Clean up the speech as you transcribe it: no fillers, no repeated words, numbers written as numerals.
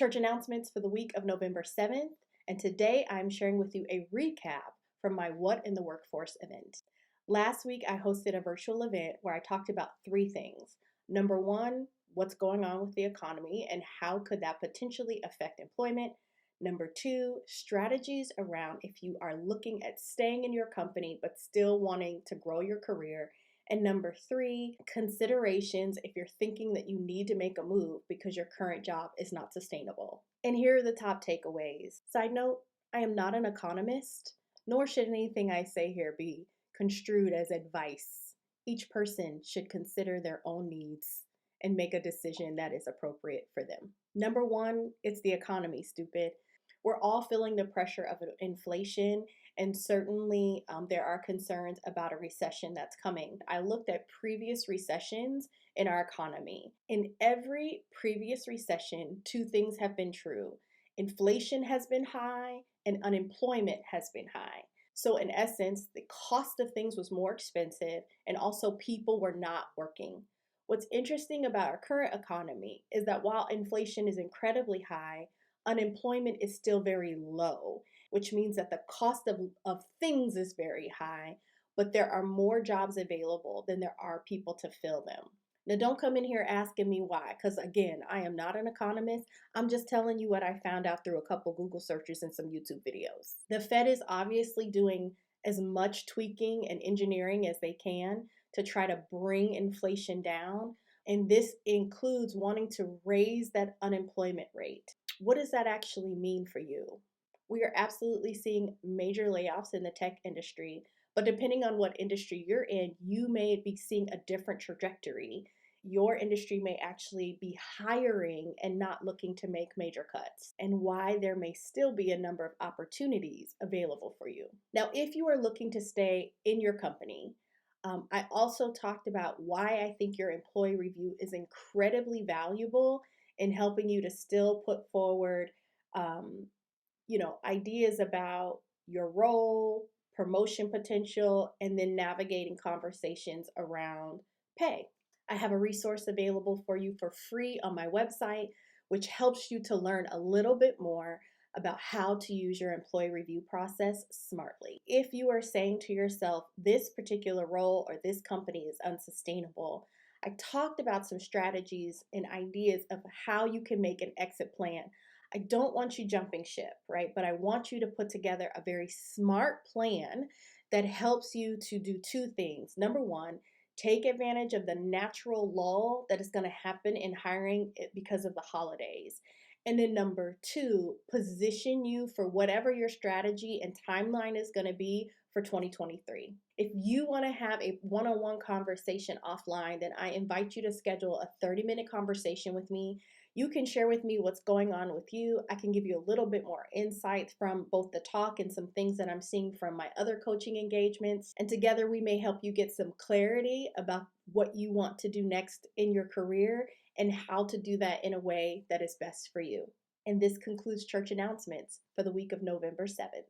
Church announcements for the week of November 7th, and today I'm sharing with you a recap from my What in the Workforce event. Last week I hosted a virtual event where I talked about three things. Number one, what's going on with the economy and how could that potentially affect employment. Number two, strategies around if you are looking at staying in your company but still wanting to grow your career. And number three, considerations if you're thinking that you need to make a move because your current job is not sustainable. And here are the top takeaways. Side note, I am not an economist, nor should anything I say here be construed as advice. Each person should consider their own needs and make a decision that is appropriate for them. Number one, it's the economy, stupid. We're all feeling the pressure of inflation, and certainly there are concerns about a recession that's coming. I looked at previous recessions in our economy. In every previous recession, two things have been true. Inflation has been high and unemployment has been high. So in essence, the cost of things was more expensive and also people were not working. What's interesting about our current economy is that while inflation is incredibly high, unemployment is still very low, which means that the cost of things is very high, but there are more jobs available than there are people to fill them. Now, don't come in here asking me why, because again, I am not an economist. I'm just telling you what I found out through a couple Google searches and some YouTube videos. The Fed is obviously doing as much tweaking and engineering as they can to try to bring inflation down, and this includes wanting to raise that unemployment rate. What does that actually mean for you? We are absolutely seeing major layoffs in the tech industry, but depending on what industry you're in, you may be seeing a different trajectory. Your industry may actually be hiring and not looking to make major cuts, and why there may still be a number of opportunities available for you. Now, if you are looking to stay in your company, I also talked about why I think your employee review is incredibly valuable in helping you to still put forward, ideas about your role, promotion potential, and then navigating conversations around pay. I have a resource available for you for free on my website, which helps you to learn a little bit more about how to use your employee review process smartly. If you are saying to yourself, this particular role or this company is unsustainable, I talked about some strategies and ideas of how you can make an exit plan. I don't want you jumping ship, right? But I want you to put together a very smart plan that helps you to do two things. Number one, take advantage of the natural lull that is going to happen in hiring because of the holidays. And then number two, position you for whatever your strategy and timeline is going to be for 2023. If you want to have a one-on-one conversation offline, then I invite you to schedule a 30-minute conversation with me. You can share with me what's going on with you. I can give you a little bit more insight from both the talk and some things that I'm seeing from my other coaching engagements. And together we may help you get some clarity about what you want to do next in your career and how to do that in a way that is best for you. And this concludes church announcements for the week of November 7th.